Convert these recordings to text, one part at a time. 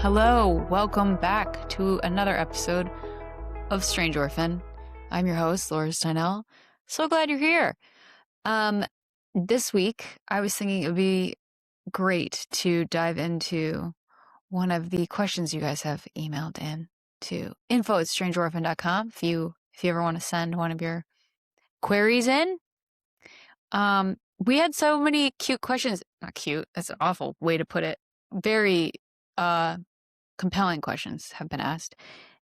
Hello, welcome back to another episode of Strange Orphan. I'm your host, Laura Steinell. So glad you're here. This week, I was thinking it would be great to dive into one of the questions you guys have emailed in to info@strangeorphan.com if you ever want to send one of your queries in. We had so many cute questions. Not cute, that's an awful way to put it. Very compelling questions have been asked.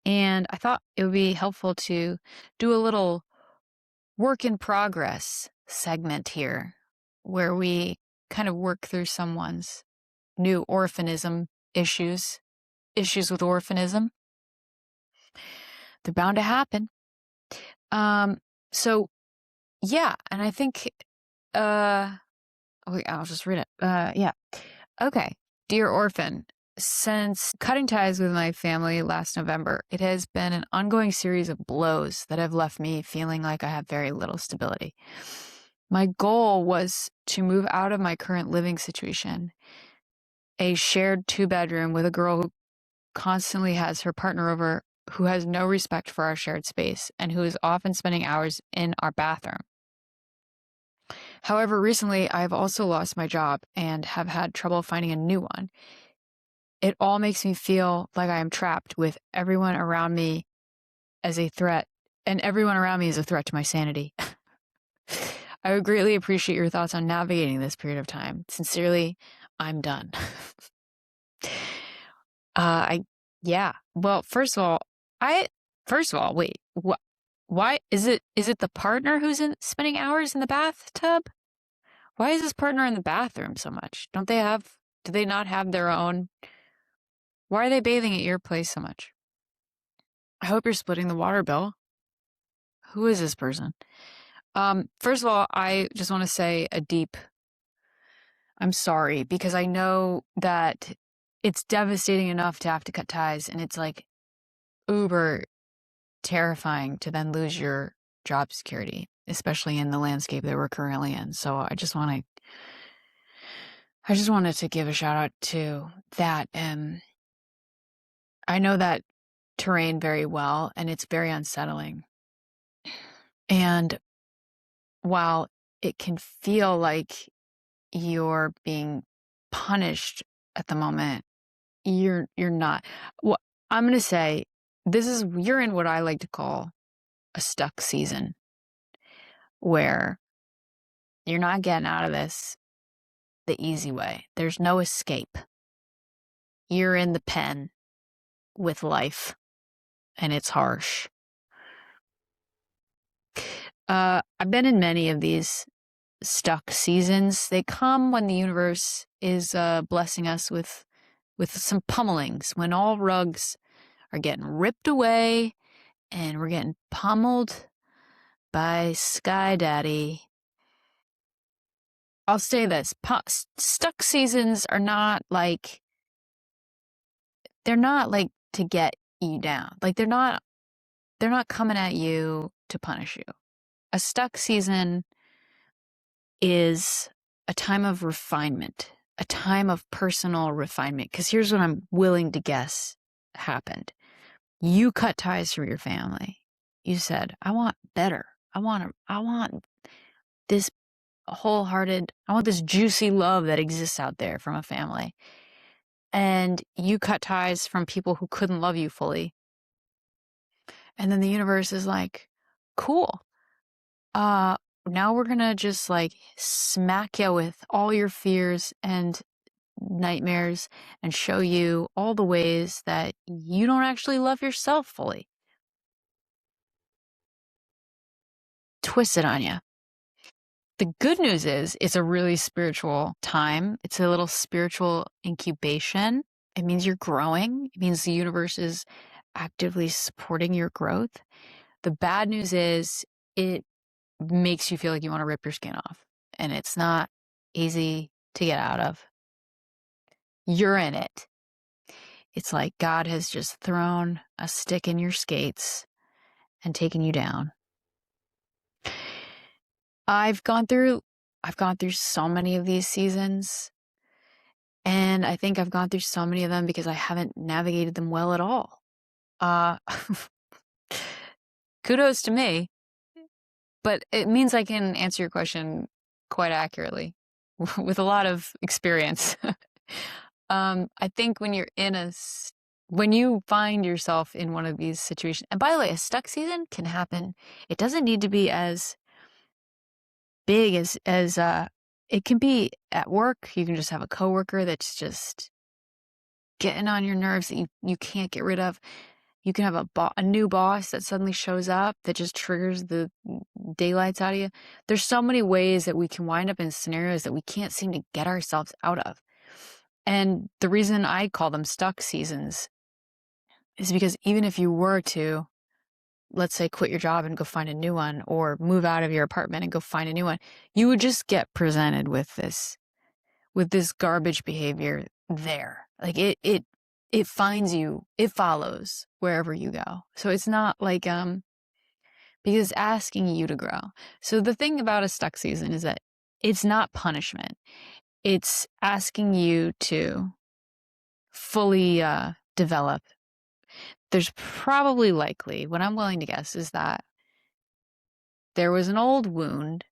And I thought it would be helpful to do a little work in progress segment here where we kind of work through someone's new orphanism issues with orphanism. They're bound to happen. So yeah, and I think I'll just read it. Yeah. Okay. Dear Orphan, since cutting ties with my family last November, it has been an ongoing series of blows that have left me feeling like I have very little stability. My goal was to move out of my current living situation, a shared 2-bedroom with a girl who constantly has her partner over, who has no respect for our shared space, and who is often spending hours in our bathroom. However, recently I've also lost my job and have had trouble finding a new one. It all makes me feel like I am trapped with everyone around me as a threat, and everyone around me is a threat to my sanity. I would greatly appreciate your thoughts on navigating this period of time. Sincerely, I'm done. Well, first of all, wait, why is it the partner who's spending hours in the bathtub? Why is this partner in the bathroom so much? Do they not have their own? Why are they bathing at your place so much? I hope you're splitting the water bill. Who is this person? First of all, I just want to say I'm sorry, because I know that it's devastating enough to have to cut ties, and it's like uber terrifying to then lose your job security, especially in the landscape that we're currently in. So I just wanted to give a shout out to that. I know that terrain very well, and it's very unsettling. And while it can feel like you're being punished at the moment, you're not. Well, I'm going to say you're in what I like to call a stuck season, where you're not getting out of this the easy way. There's no escape. You're in the pen with life, and it's harsh. I've been in many of these stuck seasons. They come when the universe is blessing us with some pummelings, when all rugs are getting ripped away and we're getting pummeled by Sky Daddy. I'll say this, stuck seasons are not like, they're not like to get you down. Like they're not coming at you to punish you. A stuck season is a time of refinement, a time of personal refinement. Because here's what I'm willing to guess happened. You cut ties from your family. You said, I want better. I want this I want this juicy love that exists out there from a family. And you cut ties from people who couldn't love you fully. And then the universe is like, cool. Now we're gonna just like smack you with all your fears and nightmares and show you all the ways that you don't actually love yourself fully. Twist it on you. The good news is it's a really spiritual time. It's a little spiritual incubation. It means you're growing. It means the universe is actively supporting your growth. The bad news is it makes you feel like you want to rip your skin off, and it's not easy to get out of. You're in it. It's like God has just thrown a stick in your skates and taken you down. I've gone through so many of these seasons, And I think I've gone through so many of them because I haven't navigated them well at all. Uh, kudos to me, but it means I can answer your question quite accurately with a lot of experience. I think when you're when you find yourself in one of these situations, and by the way, a stuck season can happen. It doesn't need to be as big as it can be at work. You can just have a coworker that's just getting on your nerves that you can't get rid of. You can have a new boss that suddenly shows up that just triggers the daylights out of you. There's so many ways that we can wind up in scenarios that we can't seem to get ourselves out of. And the reason I call them stuck seasons is because even if you were to, let's say, quit your job and go find a new one, or move out of your apartment and go find a new one, you would just get presented with this garbage behavior there. Like it finds you, it follows wherever you go. So it's not like because it's asking you to grow. So the thing about a stuck season is that it's not punishment. It's asking you to fully develop. There's probably likely, what I'm willing to guess is that there was an old wound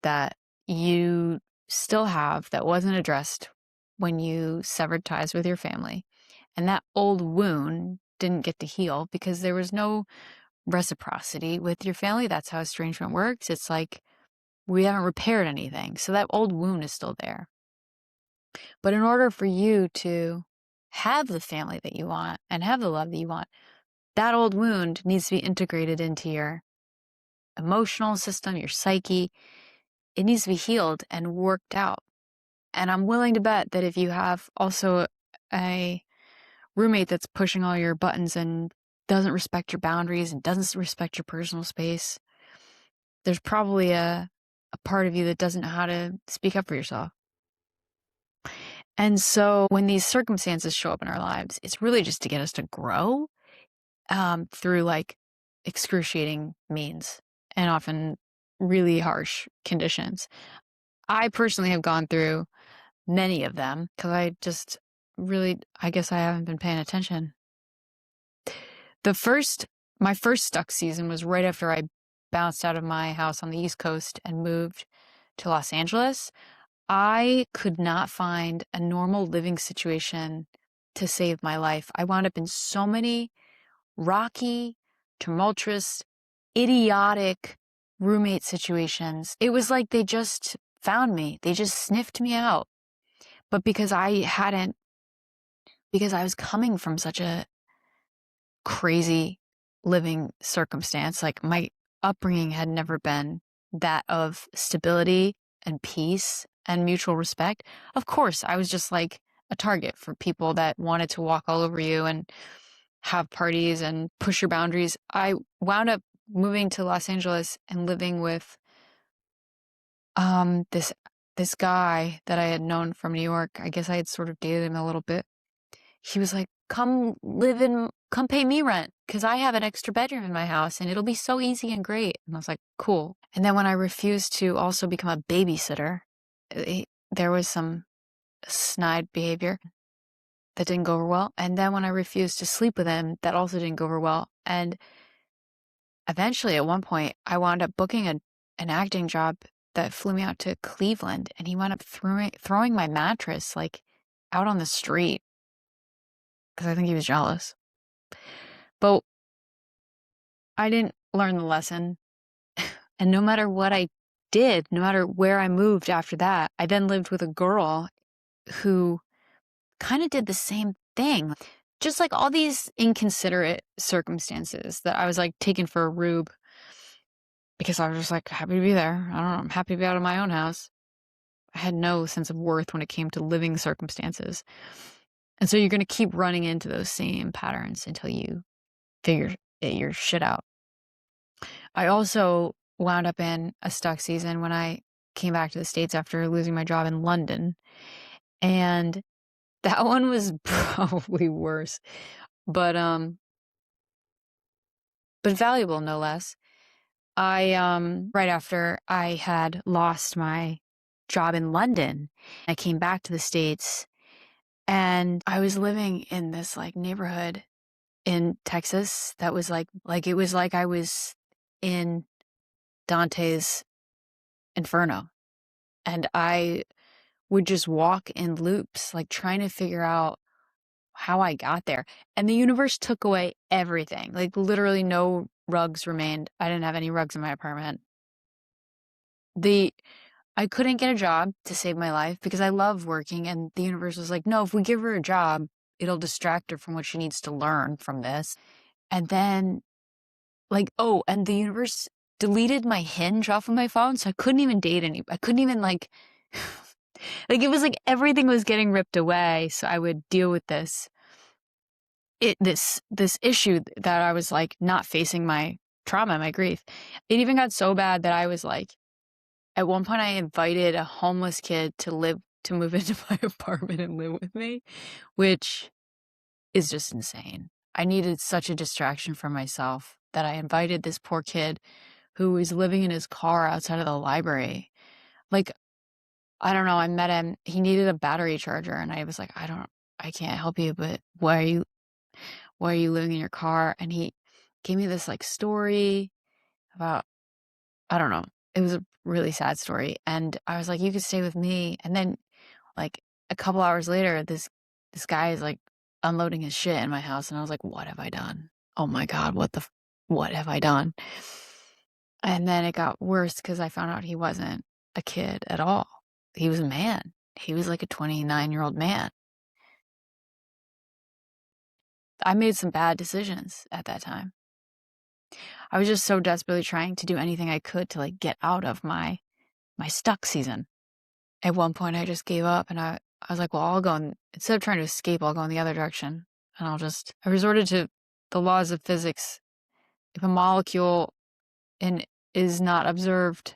that you still have that wasn't addressed when you severed ties with your family. And that old wound didn't get to heal because there was no reciprocity with your family. That's how estrangement works. It's like we haven't repaired anything. So that old wound is still there. But in order for you to have the family that you want and have the love that you want, that old wound needs to be integrated into your emotional system, your psyche. It needs to be healed and worked out. And I'm willing to bet that if you have also a roommate that's pushing all your buttons and doesn't respect your boundaries and doesn't respect your personal space, there's probably a part of you that doesn't know how to speak up for yourself. And so when these circumstances show up in our lives, it's really just to get us to grow through like excruciating means and often really harsh conditions. I personally have gone through many of them because I guess I haven't been paying attention. My first stuck season was right after I bounced out of my house on the East Coast and moved to Los Angeles. I could not find a normal living situation to save my life. I wound up in so many rocky, tumultuous, idiotic roommate situations. It was like they just found me. They just sniffed me out. But because I was coming from such a crazy living circumstance, like my upbringing had never been that of stability and peace and mutual respect. Of course, I was just like a target for people that wanted to walk all over you and have parties and push your boundaries. I wound up moving to Los Angeles and living with this guy that I had known from New York. I guess I had sort of dated him a little bit. He was like, come pay me rent because I have an extra bedroom in my house and it'll be so easy and great. And I was like, cool. And then when I refused to also become a babysitter, there was some snide behavior that didn't go over well. And then when I refused to sleep with him, that also didn't go over well. And eventually at one point, I wound up booking an acting job that flew me out to Cleveland, and he wound up throwing my mattress like out on the street because I think he was jealous. But I didn't learn the lesson. And no matter what I did, no matter where I moved after that, I then lived with a girl who kind of did the same thing. Just like all these inconsiderate circumstances that I was like taken for a rube because I was just like happy to be there. I don't know. I'm happy to be out of my own house. I had no sense of worth when it came to living circumstances. And so you're going to keep running into those same patterns until you figure your shit out. I also wound up in a stuck season when I came back to the States after losing my job in London. And that one was probably worse, but valuable no less. Right after I had lost my job in London, I came back to the States And I was living in this like neighborhood in Texas that was like it was like I was in Dante's Inferno. And I would just walk in loops, like trying to figure out how I got there. And the universe took away everything. Like literally no rugs remained. I didn't have any rugs in my apartment. I couldn't get a job to save my life because I love working, and the universe was like, no, if we give her a job, it'll distract her from what she needs to learn from this. And then like, oh, and the universe deleted my Hinge off of my phone, so I couldn't even date anybody. I couldn't even like like it was like everything was getting ripped away, so I would deal with this issue that I was like not facing my trauma, my grief. It even got so bad that I was like, at one point I invited a homeless kid to move into my apartment and live with me, which is just insane. I needed such a distraction from myself that I invited this poor kid who was living in his car outside of the library. Like, I don't know, I met him, he needed a battery charger, and I was like, I can't help you, but why are you living in your car? And he gave me this like story about, I don't know, it was a really sad story. And I was like, you could stay with me. And then like a couple hours later, this guy is like unloading his shit in my house. And I was like, what have I done? Oh my God, what have I done? And then it got worse because I found out he wasn't a kid at all. He was a man. He was like a 29-year-old man. I made some bad decisions at that time. I was just so desperately trying to do anything I could to like get out of my stuck season. At one point I just gave up, and I was like, well, instead of trying to escape, I'll go in the other direction. And I resorted to the laws of physics. If a molecule is not observed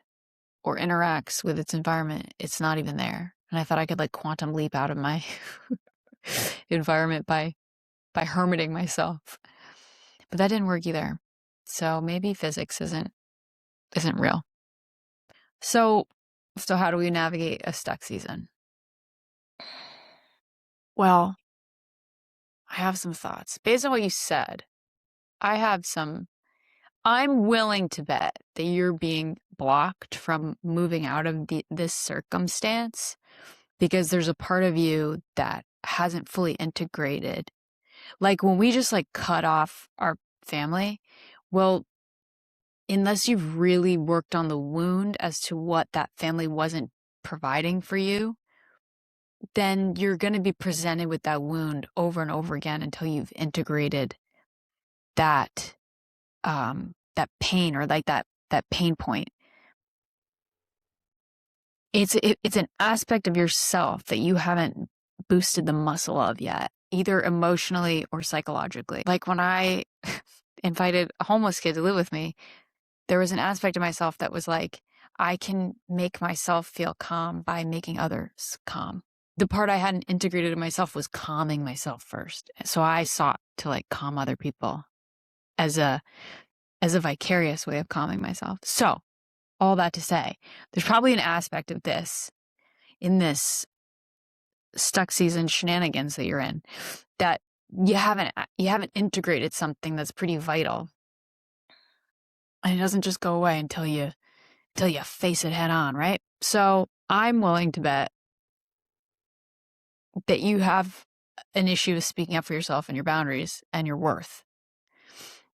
or interacts with its environment, it's not even there. And I thought I could like quantum leap out of my environment by hermiting myself. But that didn't work either. So maybe physics isn't real. So how do we navigate a stuck season? Well, I have some thoughts. Based on what you said, I'm willing to bet that you're being blocked from moving out of this circumstance because there's a part of you that hasn't fully integrated. Like when we just like cut off our family, well, unless you've really worked on the wound as to what that family wasn't providing for you, then you're going to be presented with that wound over and over again until you've integrated that that pain, or like that pain point. It's an aspect of yourself that you haven't boosted the muscle of yet, either emotionally or psychologically. Like when I invited a homeless kid to live with me, there was an aspect of myself that was like, I can make myself feel calm by making others calm. The part I hadn't integrated in myself was calming myself first. So I sought to like calm other people as a vicarious way of calming myself. So all that to say, there's probably an aspect of this in this stuck season shenanigans that you're in that you haven't integrated something that's pretty vital. And it doesn't just go away until you face it head on, right? So I'm willing to bet that you have an issue with speaking up for yourself and your boundaries and your worth.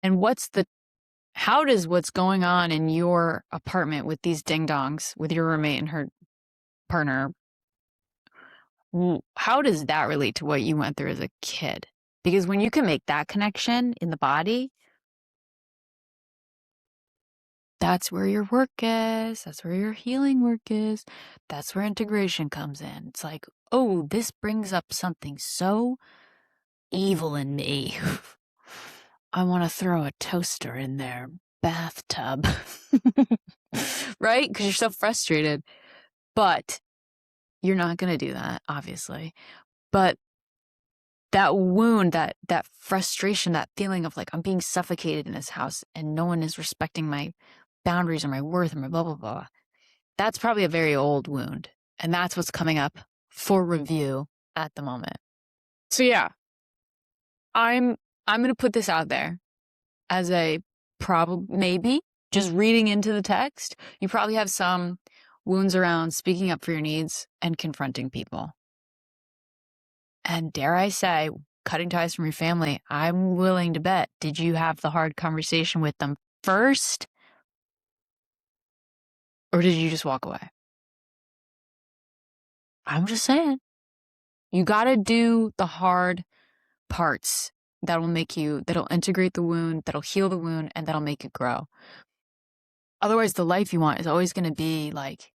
And how does what's going on in your apartment with these ding-dongs, with your roommate and her partner, how does that relate to what you went through as a kid? Because when you can make that connection in the body, that's where your work is. That's where your healing work is. That's where integration comes in. It's like, oh, this brings up something so evil in me. I want to throw a toaster in their bathtub. Right? Because you're so frustrated. But you're not going to do that, obviously. But that wound, that frustration, that feeling of like, I'm being suffocated in this house and no one is respecting my boundaries or my worth or my blah, blah, blah. That's probably a very old wound. And that's what's coming up for review at the moment. So yeah, I'm going to put this out there as a maybe just reading into the text. You probably have some wounds around speaking up for your needs and confronting people. And dare I say, cutting ties from your family, I'm willing to bet, did you have the hard conversation with them first? Or did you just walk away? I'm just saying. You got to do the hard parts that'll integrate the wound, that'll heal the wound, and that'll make it grow. Otherwise, the life you want is always going to be like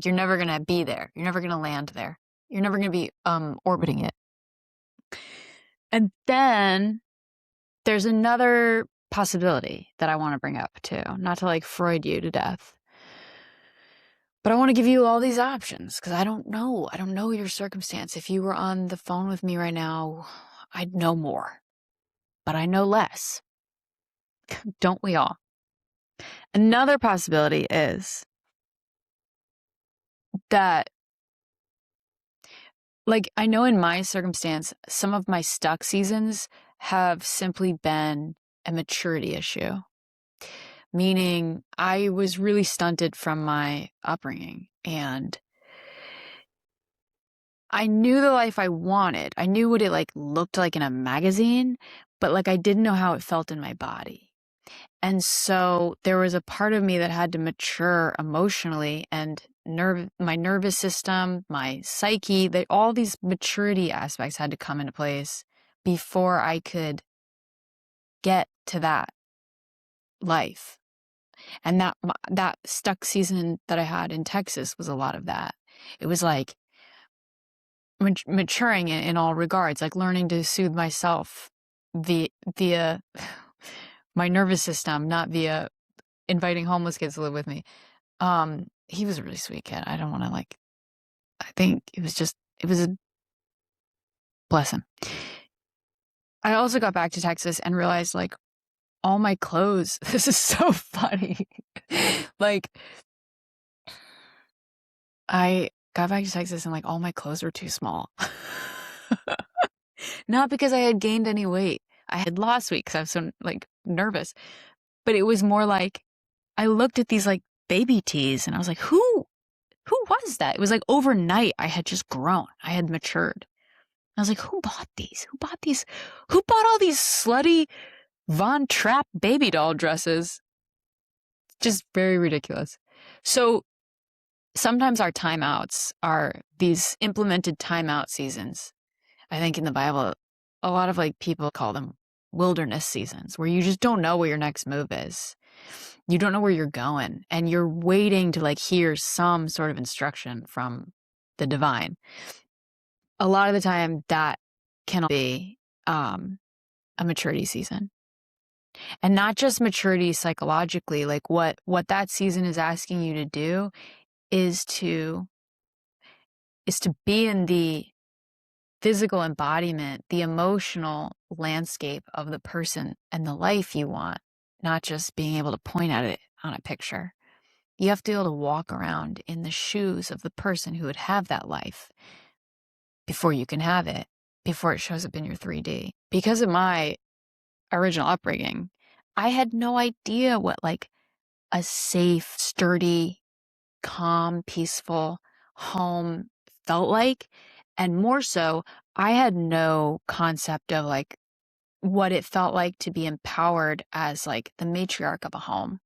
you're never going to be there. You're never going to land there. You're never going to be orbiting it. And then there's another possibility that I want to bring up too, not to like Freud you to death. But I want to give you all these options because I don't know. I don't know your circumstance. If you were on the phone with me right now, I'd know more. But I know less. Don't we all? Another possibility is that, like, I know in my circumstance, some of my stuck seasons have simply been a maturity issue. Meaning I was really stunted from my upbringing and I knew the life I wanted. I knew what it like looked like in a magazine, but like I didn't know how it felt in my body. And so there was a part of me that had to mature emotionally and my nervous system, my psyche, all these maturity aspects had to come into place before I could get to that life. And that stuck season that I had in Texas was a lot of that. It was like maturing in all regards, like learning to soothe myself via my nervous system, not via inviting homeless kids to live with me. He was a really sweet kid. I don't want to I think it was a bless him. I also got back to Texas and realized like all my clothes, this is so funny. Like I got back to Texas and like all my clothes were too small. Not because I had gained any weight. I had lost weight because I was so like nervous. But it was more like I looked at these like baby tees and I was like, who was that? It was like overnight I had just grown. I had matured. I was like, who bought these? Who bought these? Who bought all these slutty Von Trapp baby doll dresses? Just very ridiculous. So sometimes our timeouts are these implemented timeout seasons. I think in the Bible, a lot of like people call them wilderness seasons where you just don't know what your next move is. You don't know where you're going and you're waiting to like hear some sort of instruction from the divine. A lot of the time that can be a maturity season. And not just maturity psychologically, like what that season is asking you to do is to be in the physical embodiment, the emotional landscape of the person and the life you want, not just being able to point at it on a picture. You have to be able to walk around in the shoes of the person who would have that life before you can have it, before it shows up in your 3D. Because of my original upbringing, I had no idea what like a safe, sturdy, calm, peaceful home felt like. And more so, I had no concept of like what it felt like to be empowered as like the matriarch of a home.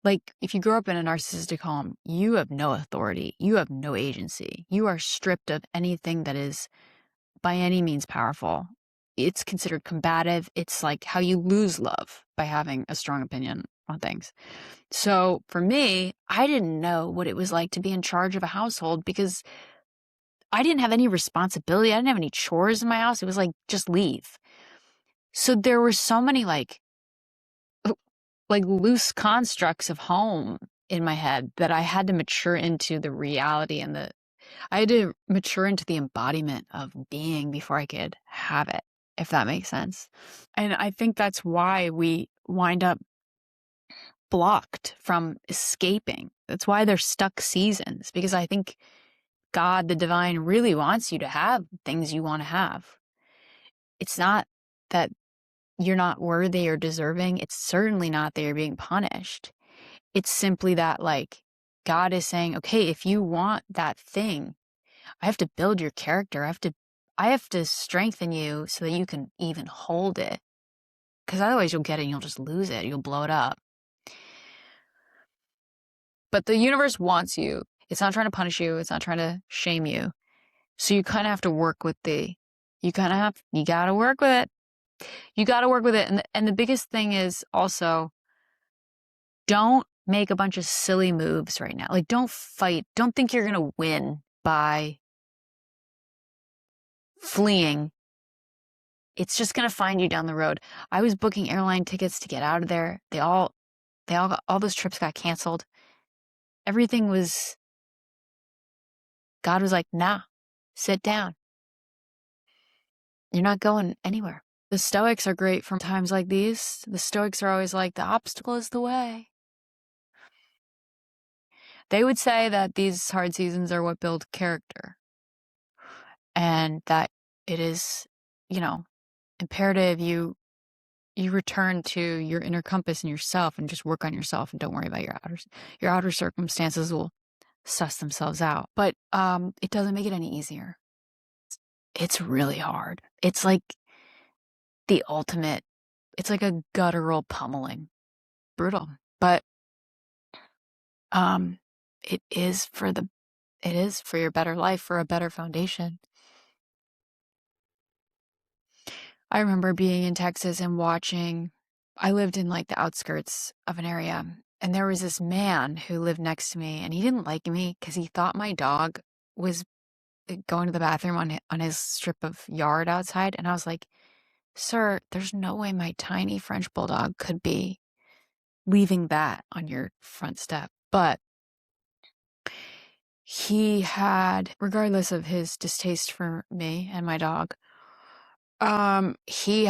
Like if you grow up in a narcissistic home, you have no authority. You have no agency. You are stripped of anything that is by any means powerful. It's considered combative. It's like how you lose love by having a strong opinion on things. So for me, I didn't know what it was like to be in charge of a household because I didn't have any responsibility. I didn't have any chores in my house. It was like, just leave. So there were so many like loose constructs of home in my head that I had to mature into the reality and I had to mature into the embodiment of being before I could have it, if that makes sense. And I think that's why we wind up blocked from escaping. That's why they're stuck seasons, because I think God, the divine, really wants you to have things you want to have. It's not that you're not worthy or deserving. It's certainly not that you're being punished. It's simply that, like, God is saying, okay, if you want that thing, I have to build your character. I have to strengthen you so that you can even hold it. Because otherwise you'll get it and you'll just lose it. You'll blow it up. But the universe wants you. It's not trying to punish you. It's not trying to shame you. So you kind of have to work with you gotta work with it. You gotta work with it. And the biggest thing is also, don't make a bunch of silly moves right now. Like, don't fight. Don't think you're gonna win by fleeing. It's just gonna find you down the road. I was booking airline tickets to get out of there. All those trips got canceled. Everything was, God was like, nah, sit down. You're not going anywhere. The Stoics are great for times like these. The Stoics are always like, the obstacle is the way. They would say that these hard seasons are what build character. And that it is, imperative you return to your inner compass and yourself and just work on yourself and don't worry about your outer circumstances will suss themselves out. But it doesn't make it any easier. It's really hard. It's like the ultimate, it's like a guttural pummeling. Brutal. But it is for your better life, for a better foundation. I remember being in Texas and I lived in like the outskirts of an area, and there was this man who lived next to me, and he didn't like me because he thought my dog was going to the bathroom on his strip of yard outside. And I was like, sir, there's no way my tiny French bulldog could be leaving that on your front step. But he had, regardless of his distaste for me and my dog, he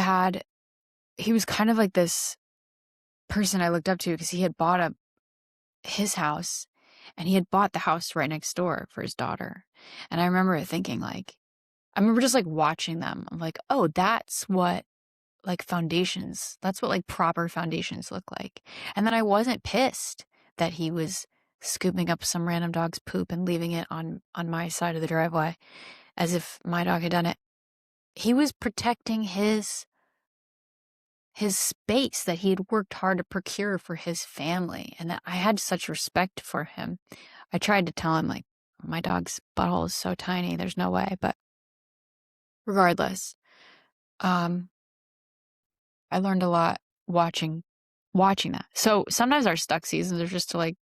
was kind of like this person I looked up to because he had bought his house, and he had bought the house right next door for his daughter. And I remember thinking, like, I remember just like watching them. I'm like, oh, that's what like proper foundations look like. And then I wasn't pissed that he was scooping up some random dog's poop and leaving it on my side of the driveway as if my dog had done it. He was protecting his space that he had worked hard to procure for his family, and that I had such respect for him. I tried to tell him, like, my dog's butthole is so tiny, there's no way. But regardless, I learned a lot watching that. So sometimes our stuck seasons are just to like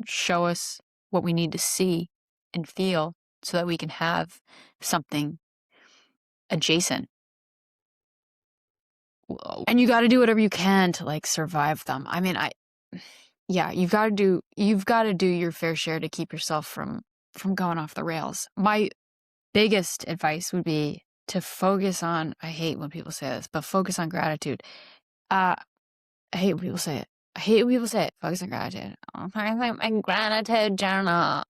show us what we need to see and feel so that we can have something adjacent. And you got to do whatever you can to like survive them. I mean, you've got to do your fair share to keep yourself from going off the rails. My biggest advice would be to focus on, I hate when people say this, but focus on gratitude. I hate when people say it. Focus on gratitude. My gratitude journal.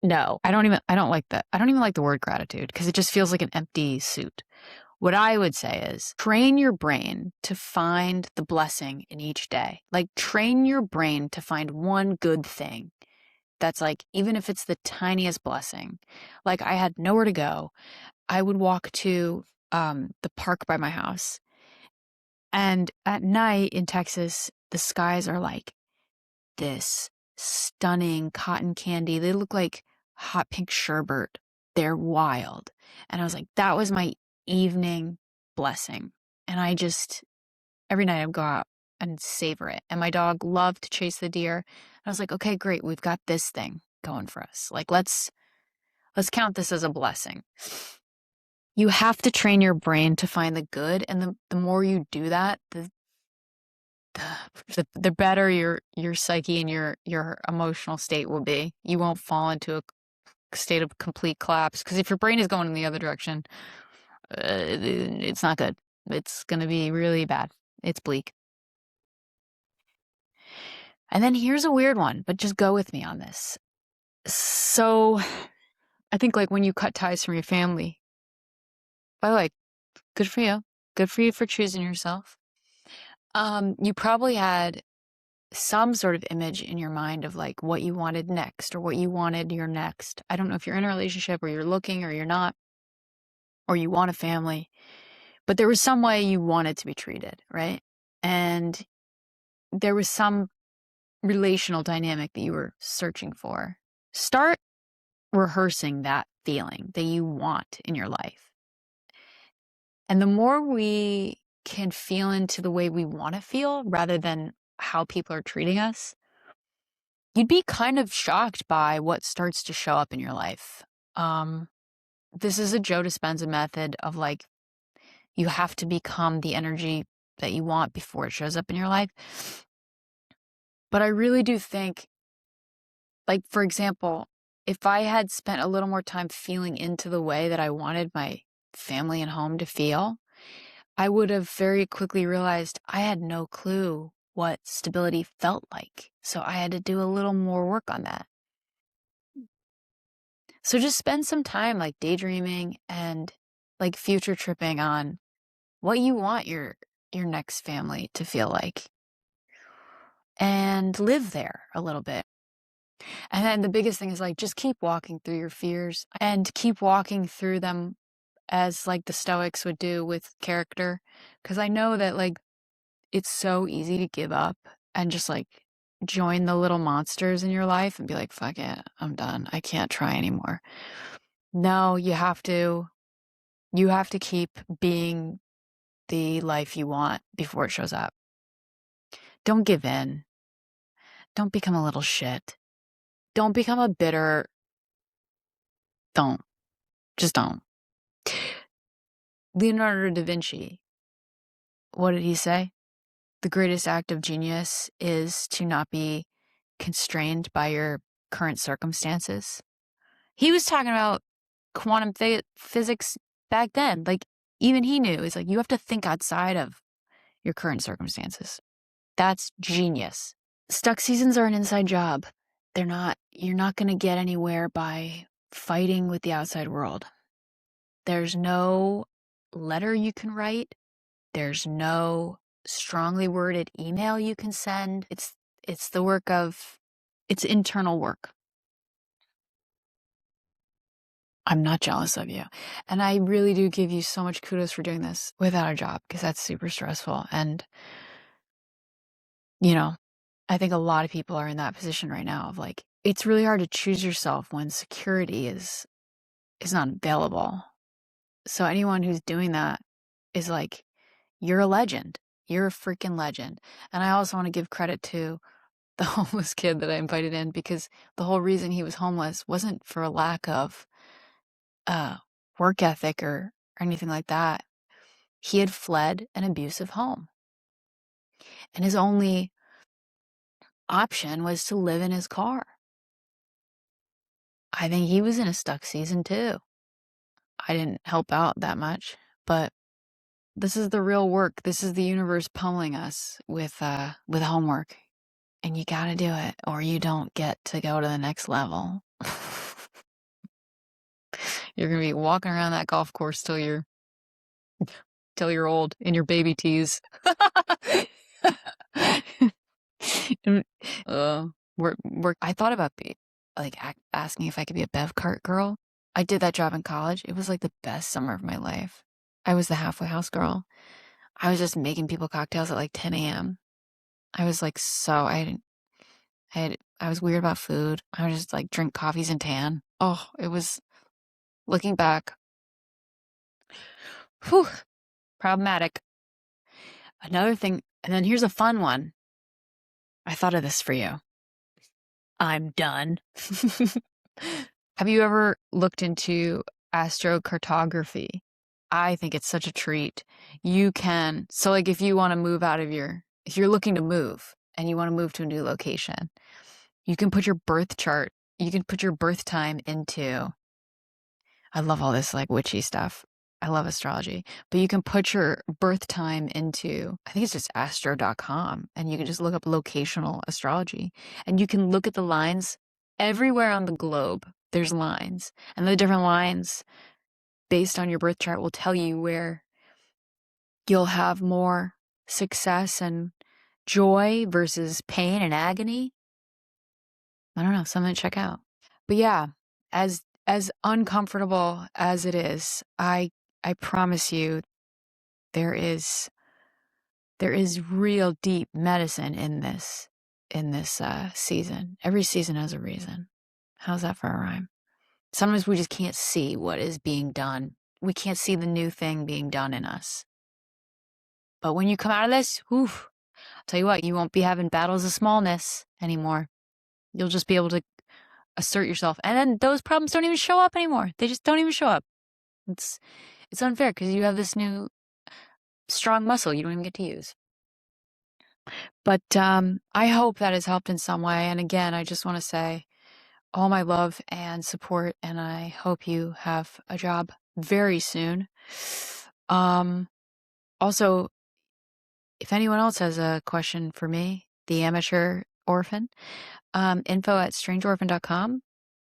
No, I don't like that. I don't even like the word gratitude because it just feels like an empty suit. What I would say is train your brain to find the blessing in each day. Like, train your brain to find one good thing that's like, even if it's the tiniest blessing. Like, I had nowhere to go. I would walk to the park by my house. And at night in Texas, the skies are like this stunning cotton candy. They look like hot pink sherbet. They're wild. And I was like, that was my evening blessing. And every night I'd go out and savor it. And my dog loved to chase the deer. I was like, okay, great. We've got this thing going for us. Like, let's count this as a blessing. You have to train your brain to find the good. And the more you do that, the better your psyche and your emotional state will be. You won't fall into a state of complete collapse. Because if your brain is going in the other direction, it's not good. It's going to be really bad. It's bleak. And then here's a weird one, but just go with me on this. So I think like when you cut ties from your family, by the way, good for you. Good for you for choosing yourself. You probably had some sort of image in your mind of like what you wanted next or what you wanted your next. I don't know if you're in a relationship or you're looking or you're not, or you want a family, but there was some way you wanted to be treated, right? And there was some relational dynamic that you were searching for. Start rehearsing that feeling that you want in your life. And the more we can feel into the way we want to feel rather than how people are treating us, you'd be kind of shocked by what starts to show up in your life. This is a Joe Dispenza method of like, you have to become the energy that you want before it shows up in your life. But I really do think, like, for example, if I had spent a little more time feeling into the way that I wanted my family and home to feel, I would have very quickly realized I had no clue what stability felt like. So I had to do a little more work on that. So just spend some time like daydreaming and like future tripping on what you want your next family to feel like and live there a little bit. And then the biggest thing is like just keep walking through your fears and keep walking through them as like the Stoics would do with character. Because I know that like it's so easy to give up and just like join the little monsters in your life and be like, fuck it, I'm done. I can't try anymore. No, you have to keep being the life you want before it shows up. Don't give in. Don't become a little shit. Don't become a bitter. Don't. Just don't. Leonardo da Vinci, what did he say? The greatest act of genius is to not be constrained by your current circumstances. He was talking about quantum physics back then. Like, even he knew. It's like, you have to think outside of your current circumstances. That's genius. Stuck seasons are an inside job. You're not going to get anywhere by fighting with the outside world. There's no letter you can write. There's no strongly worded email you can send. It's the work of, it's internal work. I'm not jealous of you. And I really do give you so much kudos for doing this without a job because that's super stressful. And, you know, I think a lot of people are in that position right now of like, it's really hard to choose yourself when security is not available. So anyone who's doing that is like, you're a legend. You're a freaking legend. And I also want to give credit to the homeless kid that I invited in because the whole reason he was homeless wasn't for a lack of work ethic or anything like that. He had fled an abusive home. And his only option was to live in his car. I think he was in a stuck season too. I didn't help out that much, but this is the real work. This is the universe pummeling us with homework. And you gotta do it or you don't get to go to the next level. You're gonna be walking around that golf course till you're old in your baby tees. I thought about asking if I could be a bev cart girl. I did that job in college. It was like the best summer of my life. I was the halfway house girl. I was just making people cocktails at like 10 a.m. I was like I was weird about food. I would just like drink coffees and tan. Oh, it was, looking back, whew, problematic. Another thing, and then here's a fun one. I thought of this for you. I'm done. Have you ever looked into astrocartography? I think it's such a treat. So like if you want to move if you're looking to move and you want to move to a new location, you can put your birth chart, you can put your birth time into, I love all this like witchy stuff. I love astrology, but you can put your birth time into, I think it's just astro.com, and you can just look up locational astrology and you can look at the lines Everywhere on the globe, there's lines. And the different lines, based on your birth chart, will tell you where you'll have more success and joy versus pain and agony. I don't know, something to check out. But yeah, as uncomfortable as it is, I promise you there is real deep medicine in this season. Every season has a reason. How's that for a rhyme? Sometimes we just can't see what is being done. We can't see the new thing being done in us. But when you come out of this, I'll tell you what, you won't be having battles of smallness anymore. You'll just be able to assert yourself. And then those problems don't even show up anymore. They just don't even show up. It's unfair because you have this new strong muscle you don't even get to use. But I hope that has helped in some way. And again, I just want to say all my love and support, and I hope you have a job very soon. Also, if anyone else has a question for me, the amateur orphan, info@strangeorphan.com.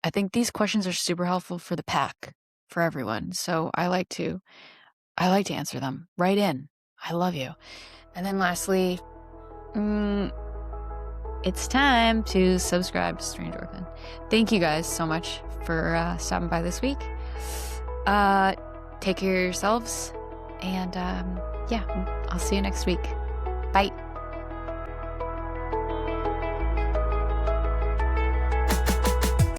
I think these questions are super helpful for the pack, for everyone. So I like to answer them. Write in. I love you. And then lastly, it's time to subscribe to Strange Orphan. Thank you guys so much for stopping by this week. Take care of yourselves. And yeah, I'll see you next week. Bye.